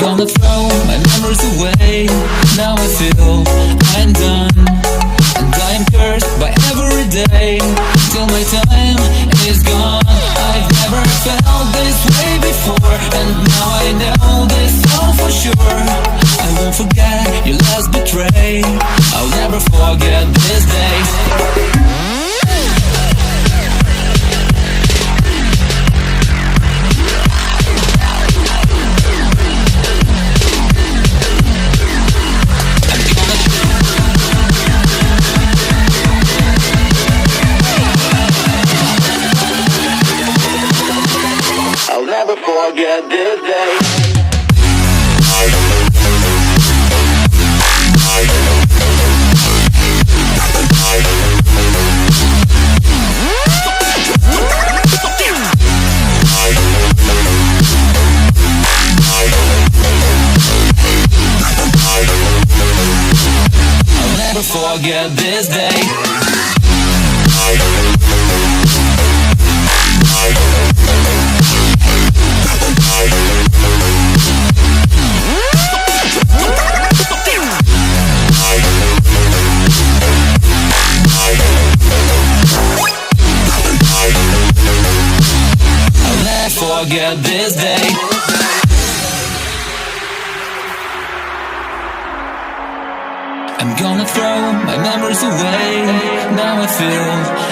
gonna throw my memories away. Now I feel I'm done, and I am cursed by every day till my time is gone. I've never felt this way before, and now I know this all for sure. I won't forget your last betray. I'll never forget this day. Never forget this day. I'll never forget this day. Forget this day. I'm gonna throw my memories away. Now I feel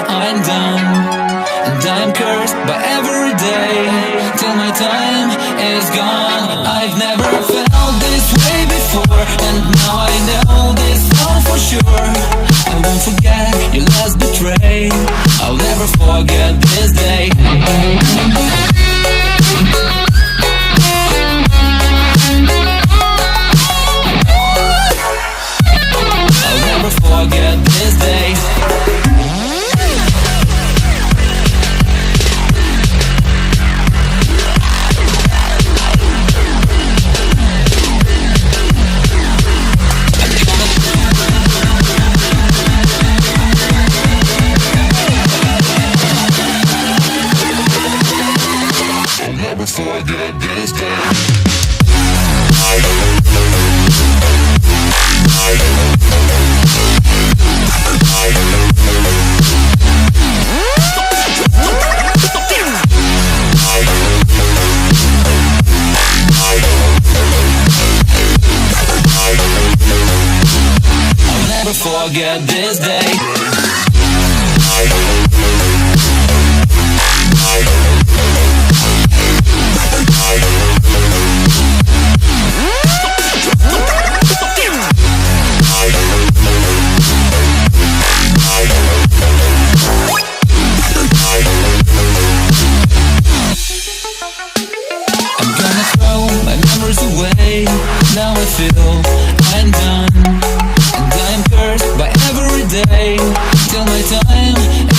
I'm done, and I'm cursed by every day till my time is gone. I've never felt this way before, and now I know this all for sure. I won't forget your last betray. I'll never forget this day. Forget this day. I'll never forget this day. Forget this day. I'm gonna throw my memories away. Now I feel I'm done, I'm cursed by every day till my time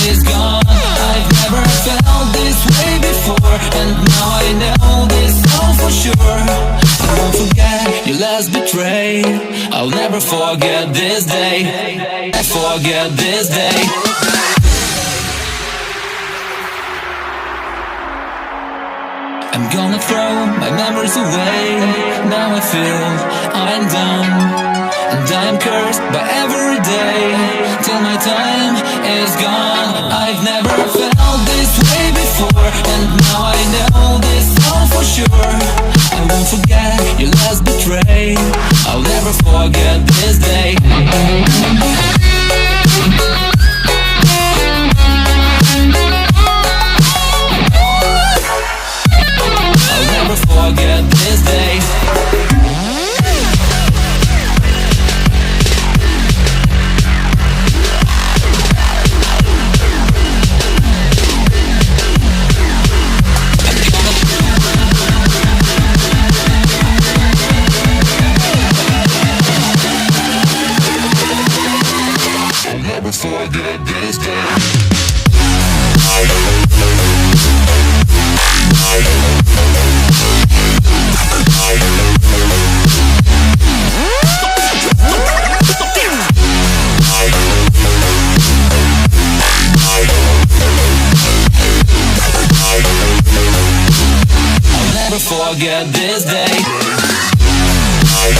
is gone. I've never felt this way before, and now I know this all for sure. I won't forget your last betray. I'll never forget this day. I forget this day. I'm gonna throw my memories away. Now I feel I'm done, and I'm cursed by every day till my time is gone. I've never felt this way before, and now I know this all for sure. I won't forget your last betray. I'll never forget this day. I'll never forget this day. Forget this day. I'll never forget this day. I'm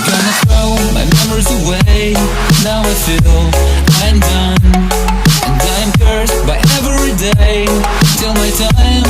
gonna throw my memories away. Now I feel